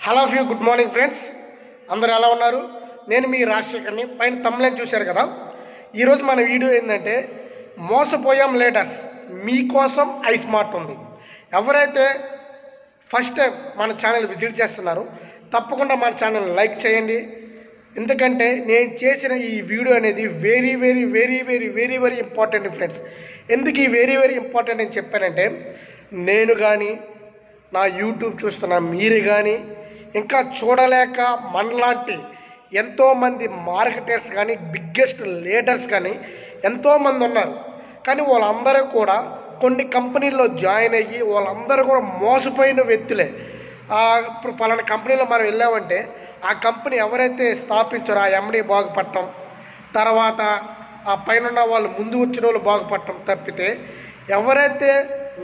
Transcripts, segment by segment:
Hello of you good morning friends, అందరు ఎలా ఉన్నారు? నేను మీ రాజశేఖర్ని. పైన తమ్ముళ్ళని చూశారు కదా. ఈరోజు మన వీడియో ఏంటంటే మోసపోయాం లీడర్స్, మీకోసం ఐస్మార్ట్ ఉంది. ఎవరైతే ఫస్ట్ టైం మన ఛానల్ విజిట్ చేస్తున్నారో తప్పకుండా మన ఛానల్ లైక్ చేయండి. ఎందుకంటే నేను చేసిన ఈ వీడియో అనేది very very very very very very important friends. ఎందుకు ఈ వెరీ వెరీ ఇంపార్టెంట్ అని చెప్పానంటే, నేను కానీ నా యూట్యూబ్ చూస్తున్న మీరు కానీ ఇంకా చూడలేక మనలాంటి ఎంతోమంది మార్కెటర్స్ కానీ బిగ్గెస్ట్ లీడర్స్ కానీ ఎంతోమంది ఉన్నారు. కానీ వాళ్ళందరూ కూడా కొన్ని కంపెనీల్లో జాయిన్ అయ్యి వాళ్ళందరూ కూడా మోసపోయిన వ్యక్తులే. ఇప్పుడు పలానా కంపెనీలో మనం వెళ్ళామంటే ఆ కంపెనీ ఎవరైతే స్థాపించారో ఆ ఎండి బాగుపడటం, తర్వాత ఆ పైన వాళ్ళు ముందు వచ్చిన వాళ్ళు బాగుపడటం తప్పితే ఎవరైతే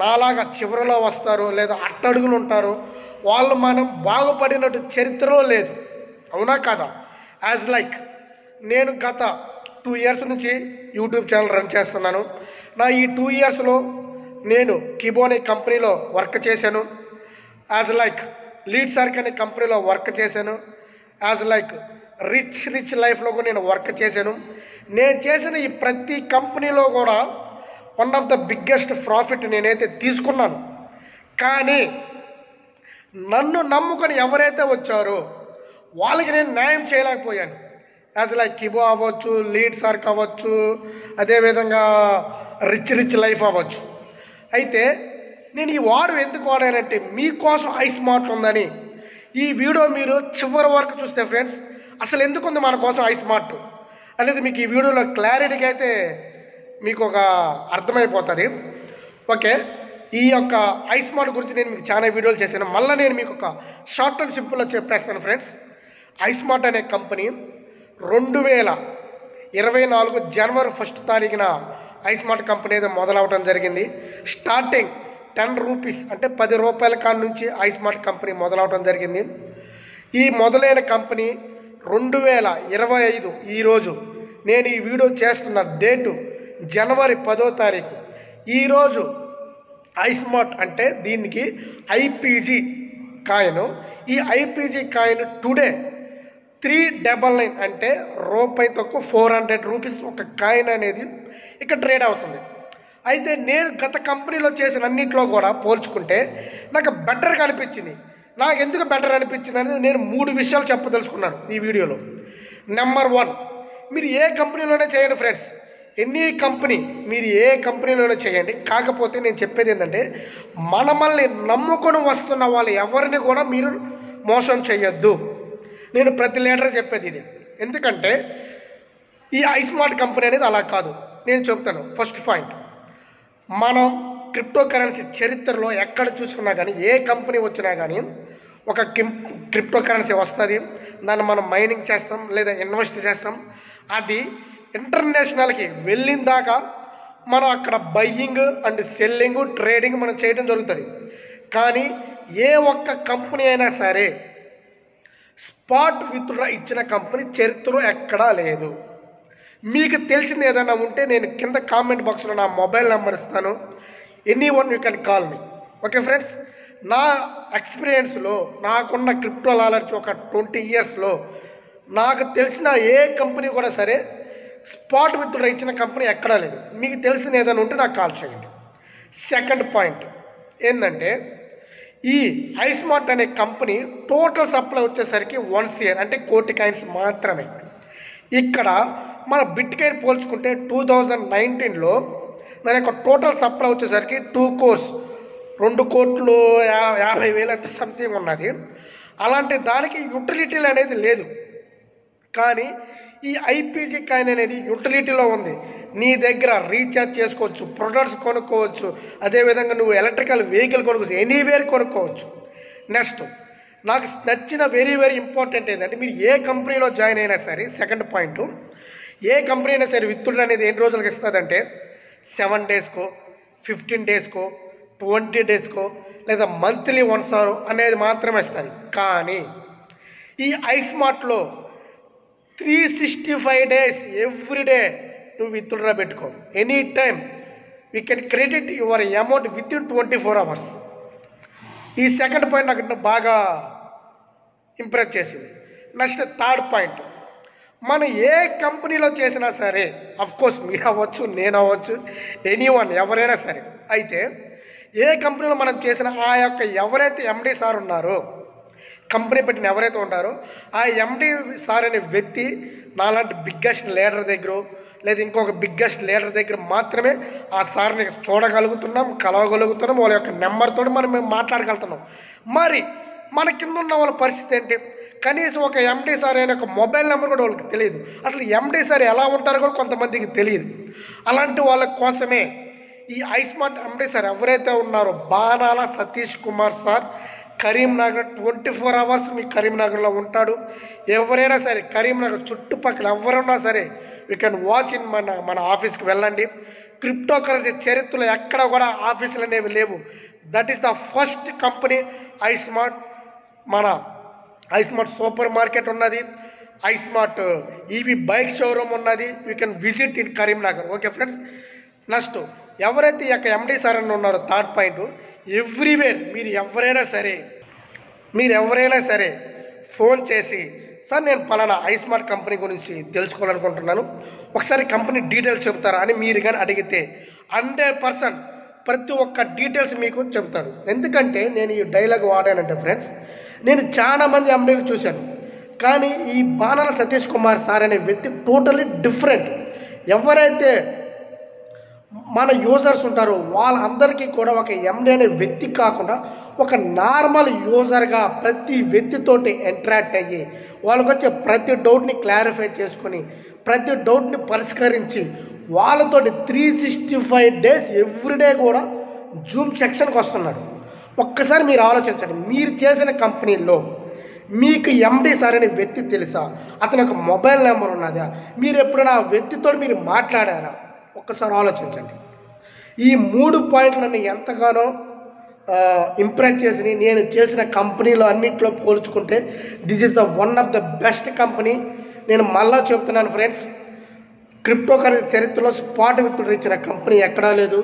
నాలాగా చివరిలో వస్తారో లేదా అట్టడుగులు ఉంటారో వాళ్ళు మనం బాగుపడినట్టు చరిత్రలో లేదు. అవునా కదా? యాజ్ లైక్ నేను గత 2 years నుంచి యూట్యూబ్ ఛానల్ రన్ చేస్తున్నాను. నా ఈ 2 yearsలో నేను కిబో అనే కంపెనీలో వర్క్ చేశాను. యాజ్ లైక్ లీడ్ సర్క్ అనే కంపెనీలో వర్క్ చేశాను. యాజ్ లైక్ రిచ్ లైఫ్లో కూడా నేను వర్క్ చేశాను. నేను చేసిన ఈ ప్రతి కంపెనీలో కూడా one of the biggest profit నేనైతే తీసుకున్నాను. కానీ నన్ను నమ్ముకొని ఎవరైతే వచ్చారో వాళ్ళకి నేను న్యాయం చేయలేకపోయాను. యాజ్ లైక్ కిబో అవ్వచ్చు, లీడ్ సర్క్ అవ్వచ్చు, అదేవిధంగా రిచ్ లైఫ్ అవ్వచ్చు. అయితే నేను ఈ వాడు ఎందుకు వాడానంటే మీకోసం ఐస్మార్ట్ ఉందని. ఈ వీడియో మీరు చివరి వరకు చూస్తే ఫ్రెండ్స్ అసలు ఎందుకు ఉంది మన కోసం ఐస్మార్ట్ అనేది మీకు ఈ వీడియోలో క్లారిటీగా అయితే మీకు ఒక అర్థమైపోతుంది. ఓకే, ఈ యొక్క ఐస్మార్ట్ గురించి నేను మీకు చాలా వీడియోలు చేశాను. మళ్ళీ నేను మీకు ఒక షార్ట్ అండ్ సింపుల్గా చెప్పేస్తాను ఫ్రెండ్స్. ఐస్మార్ట్ అనే కంపెనీ 2024 జనవరి 1st తారీఖున ఐస్మార్ట్ కంపెనీ అయితే మొదలవడం జరిగింది. స్టార్టింగ్ 10 రూపీస్ అంటే 10 రూపాయల కాడ నుంచి ఐస్మార్ట్ కంపెనీ మొదలవడం జరిగింది. ఈ మొదలైన కంపెనీ 2025 ఈరోజు నేను ఈ వీడియో చేస్తున్న డేటు జనవరి 10వ తారీఖు. ఈరోజు ఐస్మార్ట్ అంటే దీనికి ఐపీజీ కాయిన్. ఈ ఐపీజీ కాయిన్ టుడే 399 అంటే రూపాయి తక్కువ 400 రూపీస్ ఒక కాయిన్ అనేది ఇక్కడ ట్రేడ్ అవుతుంది. అయితే నేను గత కంపెనీలో చేసిన అన్నింటిలో కూడా పోల్చుకుంటే నాకు బెటర్గా అనిపించింది. నాకు ఎందుకు బెటర్ అనిపించింది అనేది నేను 3 విషయాలు చెప్పదలుచుకున్నాను ఈ వీడియోలో. నెంబర్ 1, మీరు ఏ కంపెనీలోనే చేయండి ఫ్రెండ్స్, ఎనీ కంపెనీ మీరు ఏ కంపెనీలోనే చేయండి. కాకపోతే నేను చెప్పేది ఏంటంటే మనల్ని నమ్ముకొని వస్తున్న వాళ్ళు ఎవరిని కూడా మీరు మోసం చేయొద్దు. నేను ప్రతి లీడర్ చెప్పేది ఇది. ఎందుకంటే ఈ ఐస్మార్ట్ కంపెనీ అనేది అలా కాదు. నేను చెప్తాను. ఫస్ట్ పాయింట్, మనం క్రిప్టో కరెన్సీ చరిత్రలో ఎక్కడ చూసుకున్నా కానీ ఏ కంపెనీ వచ్చినా కానీ ఒక క్రిప్టో కరెన్సీ వస్తుంది, దాన్ని మనం మైనింగ్ చేస్తాం లేదా ఇన్వెస్ట్ చేస్తాం. అది ఇంటర్నేషనల్కి వెళ్ళిన దాకా మనం అక్కడ బయ్యింగ్ అండ్ సెల్లింగ్ ట్రేడింగ్ మనం చేయడం జరుగుతుంది. కానీ ఏ ఒక్క కంపెనీ అయినా సరే స్పాట్ విత్డ్రా ఇచ్చిన కంపెనీ చరిత్రలో ఎక్కడా లేదు. మీకు తెలిసింది ఏదైనా ఉంటే నేను కింద కామెంట్ బాక్స్లో నా మొబైల్ నెంబర్ ఇస్తాను. Anyone you can call me. Okay friends, నా ఎక్స్పీరియన్స్లో నాకున్న క్రిప్టో నాలెడ్జ్ ఒక 20 yearsలో నాకు తెలిసిన ఏ కంపెనీ కూడా సరే స్పాట్ విత్డ్రా ఇచ్చిన కంపెనీ ఎక్కడా లేదు. మీకు తెలిసిన ఏదైనా ఉంటే నాకు కాల్ చేయండి. సెకండ్ పాయింట్ ఏంటంటే ఈ ఐస్మార్ట్ అనే కంపెనీ టోటల్ సప్లై వచ్చేసరికి 1 CR అంటే 1 కోటి కాయిన్స్ మాత్రమే. ఇక్కడ మన బిట్ కాయిన్ పోల్చుకుంటే 2019లో దాని యొక్క టోటల్ సప్లై వచ్చేసరికి 2 crores 2,50,000 అంత సంథింగ్ ఉన్నది. అలాంటి దానికి యూటిలిటీలు అనేది లేదు. కానీ ఈ ఐపీజీ కాయిన్ అనేది యూటిలిటీలో ఉంది. నీ దగ్గర రీఛార్జ్ చేసుకోవచ్చు, ప్రొడక్ట్స్ కొనుక్కోవచ్చు, అదేవిధంగా నువ్వు ఎలక్ట్రికల్ వెహికల్ కొనుక్కోవచ్చు, ఎనీవేర్ కొనుక్కోవచ్చు. నెక్స్ట్ నాకు నచ్చిన వెరీ వెరీ ఇంపార్టెంట్ ఏంటంటే మీరు ఏ కంపెనీలో జాయిన్ అయినా సరే, సెకండ్ పాయింట్, ఏ కంపెనీ అయినా సరే విత్డ్రా అనేది ఎన్ని రోజులకు ఇస్తుందంటే 7 daysకో 15 daysకో 20 daysకో లేదా మంత్లీ 1 hour అనేది మాత్రమే ఇస్తుంది. కానీ ఈ ఐస్మార్ట్లో 365 days ఎవ్రీడే నువ్వు విత్డ్రా పెట్టుకో. Any time we can credit your amount with in 24 hours. ఈ సెకండ్ పాయింట్ నాకు బాగా ఇంప్రెస్ చేసింది. నెక్స్ట్ థర్డ్ పాయింట్, మనం ఏ కంపెనీలో చేసినా సరే, అఫ్కోర్స్ మీరు అవ్వచ్చు, నేను అవ్వచ్చు, ఎనీవన్ ఎవరైనా సరే, అయితే ఏ కంపెనీలో మనం చేసిన ఆ యొక్క ఎవరైతే ఎండి సార్ ఉన్నారో, కంపెనీ పెట్టిన ఎవరైతే ఉంటారో ఆ ఎండి సార్ అనే వ్యక్తి నాలాంటి బిగ్గెస్ట్ లీడర్ దగ్గర లేదా ఇంకొక బిగ్గెస్ట్ లీడర్ దగ్గర మాత్రమే ఆ సార్ని చూడగలుగుతున్నాం, కలవగలుగుతున్నాం, వాళ్ళ యొక్క నెంబర్తో మేము మాట్లాడగలుగుతున్నాం. మరి మన కింద ఉన్న వాళ్ళ పరిస్థితి ఏంటి? కనీసం ఒక ఎండి సార్ అయిన ఒక మొబైల్ నెంబర్ కూడా వాళ్ళకి తెలియదు. అసలు ఎండి సార్ ఎలా ఉంటారో కూడా కొంతమందికి తెలియదు. అలాంటి వాళ్ళ కోసమే ఈ ఐస్మార్ట్ ఎండి సార్ ఎవరైతే ఉన్నారో బాణాల సతీష్ కుమార్ సార్ కరీంనగర్ 24 hours మీ కరీంనగర్లో ఉంటాడు. ఎవరైనా సరే కరీంనగర్ చుట్టుపక్కల ఎవరున్నా సరే యూ కెన్ వాచ్ ఇన్ మన ఆఫీస్కి వెళ్ళండి. క్రిప్టో కరెన్సీ చరిత్రలో ఎక్కడ కూడా ఆఫీసులు అనేవి లేవు. That is the first company iSmart. మన ఐస్మార్ట్ సూపర్ మార్కెట్ ఉన్నది, ఐస్మార్ట్ ఈవీ బైక్ షోరూమ్ ఉన్నది. You can visit in Karimnagar. Okay friends. Next ఎవరైతే ఈ యొక్క ఎండి సార్ అని ఉన్నారో థర్డ్ పాయింట్, ఎవ్రీవేర్ మీరు ఎవరైనా సరే ఫోన్ చేసి సార్ నేను పలానా ఐస్మార్ట్ కంపెనీ గురించి తెలుసుకోవాలనుకుంటున్నాను, ఒకసారి కంపెనీ డీటెయిల్స్ చెప్తారా అని మీరు కానీ అడిగితే 100% ప్రతి ఒక్క డీటెయిల్స్ మీకు చెప్తాడు. ఎందుకంటే నేను ఈ డైలాగ్ వాడానంటే ఫ్రెండ్స్, నేను చాలామంది ఎండీలు చూశాను, కానీ ఈ బాణాల సతీష్ కుమార్ సార్ అనే వ్యక్తి టోటలీ డిఫరెంట్. ఎవరైతే మన యూజర్స్ ఉంటారో వాళ్ళందరికీ కూడా ఒక ఎండి అనే వ్యక్తి కాకుండా ఒక నార్మల్ యూజర్గా ప్రతి వ్యక్తితోటి ఇంటరాక్ట్ అయ్యి వాళ్ళకి వచ్చే ప్రతి డౌట్ని క్లారిఫై చేసుకొని ప్రతి డౌట్ని పరిష్కరించి వాళ్ళతోటి 365 days ఎవ్రీడే కూడా జూమ్ సెక్షన్కి వస్తున్నాడు. ఒక్కసారి మీరు ఆలోచించండి, మీరు చేసిన కంపెనీలో మీకు ఎండి సార్ అనే వ్యక్తి తెలుసా? అతను ఒక మొబైల్ నెంబర్ ఉన్నదా? మీరు ఎప్పుడైనా ఆ వ్యక్తితో మీరు మాట్లాడారా? ఒక్కసారి ఆలోచించండి. ఈ 3 పాయింట్లు నన్ను ఎంతగానో ఇంప్రెస్ చేసి నేను చేసిన కంపెనీలో అన్నింటిలో పోల్చుకుంటే this is the one of the best company. నేను మళ్ళా చెప్తున్నాను ఫ్రెండ్స్, క్రిప్టో కరెన్సీ చరిత్రలో స్పాట్ విత్డ్రా ఇచ్చిన కంపెనీ ఎక్కడా లేదు,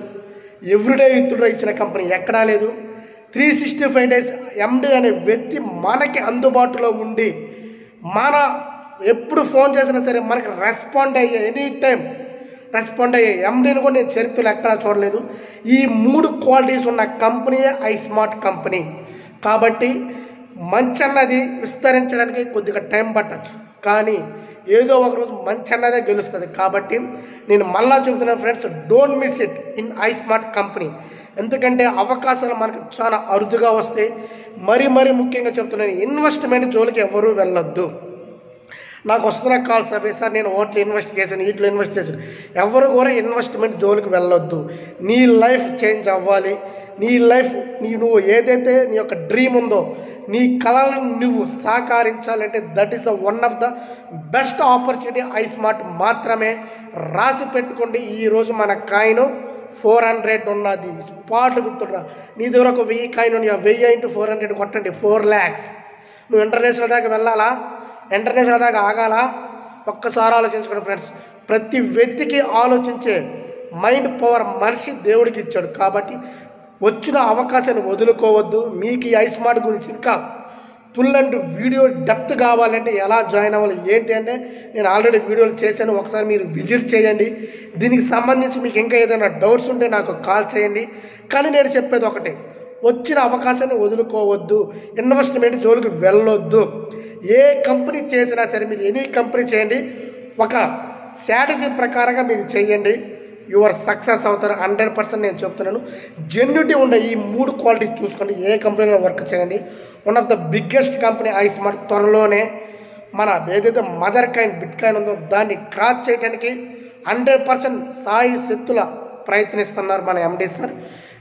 ఎవ్రీడే విత్డ్రా ఇచ్చిన కంపెనీ ఎక్కడా లేదు. 365 days ఎండి అనే వ్యక్తి మనకి అందుబాటులో ఉండి మన ఎప్పుడు ఫోన్ చేసినా సరే మనకి రెస్పాండ్ అయ్యే ఎనీ టైం రెస్పాండ్ అయ్యే ఎండిని కూడా నేను చరిత్రలో ఎక్కడా చూడలేదు. ఈ 3 క్వాలిటీస్ ఉన్న కంపెనీయే ఐస్మార్ట్ కంపెనీ. కాబట్టి మంచి అన్నది విస్తరించడానికి కొద్దిగా టైం పట్టచ్చు, కానీ ఏదో ఒకరోజు మంచి అన్నదే గెలుస్తుంది. కాబట్టి నేను మళ్ళా చెబుతున్నాను friends, don't miss it in iSmart company. ఎందుకంటే అవకాశాలు మనకు చాలా అరుదుగా వస్తాయి. మరీ ముఖ్యంగా చెప్తున్నాను, ఇన్వెస్ట్మెంట్ జోలికి ఎవరూ వెళ్ళొద్దు. నాకు వస్తున్న కాల్స్ అవి సార్ నేను ఓట్లు ఇన్వెస్ట్ చేశాను, వీటిలో ఇన్వెస్ట్ చేశాను, ఎవరు కూడా ఇన్వెస్ట్మెంట్ జోలికి వెళ్ళొద్దు. నీ లైఫ్ చేంజ్ అవ్వాలి, నీ లైఫ్ నువ్వు ఏదైతే నీ యొక్క డ్రీమ్ ఉందో నీ కళలను నువ్వు సాకారించాలంటే that is the one of the best opportunity iSmart మాత్రమే. రాసి పెట్టుకోండి, ఈరోజు మన కాయిన్ 400 ఉన్నది, స్పాట్ విత్డ్రా. నీ దగ్గర ఒక 1000 కాయిన్ ఉంది, 1000 into 400 కొట్టండి, 4 lakhs. నువ్వు ఇంటర్నేషనల్ దాకా వెళ్ళాలా? ఇంటర్నేషనల్ దాకా ఆగాలా? ఒక్కసారి ఆలోచించుకోండి ఫ్రెండ్స్. ప్రతి వ్యక్తికి ఆలోచించే మైండ్ పవర్ మనిషి దేవుడికి ఇచ్చాడు. కాబట్టి వచ్చిన అవకాశాన్ని వదులుకోవద్దు. మీకు ఈ ఐస్మార్ట్ గురించి ఇంకా ఫుల్ అండ్ వీడియో డెప్త్ కావాలంటే ఎలా జాయిన్ అవ్వాలి ఏంటి అంటే నేను ఆల్రెడీ వీడియోలు చేశాను, ఒకసారి మీరు విజిట్ చేయండి. దీనికి సంబంధించి మీకు ఇంకా ఏదైనా డౌట్స్ ఉంటే నాకు కాల్ చేయండి. కానీ నేను చెప్పేది ఒకటే, వచ్చిన అవకాశాన్ని వదులుకోవద్దు, ఇన్వెస్ట్మెంట్ జోలికి వెళ్ళొద్దు. ఏ కంపెనీ చేసినా సరే మీరు ఎనీ కంపెనీ చేయండి, ఒక స్ట్రాటజీ ప్రకారంగా మీరు చేయండి, యువర్ సక్సెస్ అవుతారు 100%. నేను చెప్తున్నాను, జెన్యూటీ ఉండే ఈ 3 క్వాలిటీస్ చూసుకోండి, ఏ కంపెనీలో వర్క్ చేయండి. One of the biggest company iSmart. త్వరలోనే మన ఏదైతే మదర్ కాయిన్ బిట్ కాయిన్ ఉందో దాన్ని క్రాస్ చేయడానికి 100% సాయి శక్తుల ప్రయత్నిస్తున్నారు మన ఎండి సార్.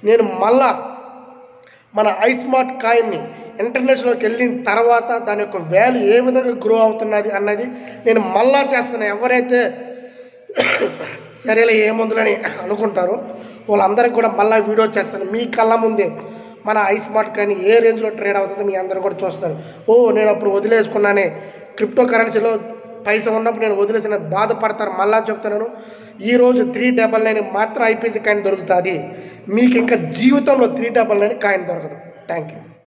నేను మళ్ళా మన ఐస్మార్ట్ కాయిన్ని ఇంటర్నేషనల్కి వెళ్ళిన తర్వాత దాని యొక్క వాల్యూ ఏ విధంగా గ్రో అవుతున్నది అన్నది నేను మళ్ళా చేస్తున్నాను. ఎవరైతే సరేలే ఏముందులని అనుకుంటారో వాళ్ళందరికీ కూడా మళ్ళీ వీడియో చేస్తాను. మీ కళ్ళ ముందే మన ఐస్మార్ట్ కాయిన్ ఏ రేంజ్లో ట్రేడ్ అవుతుందో మీ అందరూ కూడా చూస్తారు. నేను అప్పుడు వదిలేసుకున్నానే, క్రిప్టో కరెన్సీలో పైసా ఉన్నప్పుడు నేను వదిలేసిన బాధపడతారు. మళ్ళా చెప్తున్నాను, ఈరోజు 399 మాత్రం ఐపీసీ కాయిన్ దొరుకుతుంది. మీకు ఇంకా జీవితంలో 399 కాయిన్ దొరకదు. Thank you.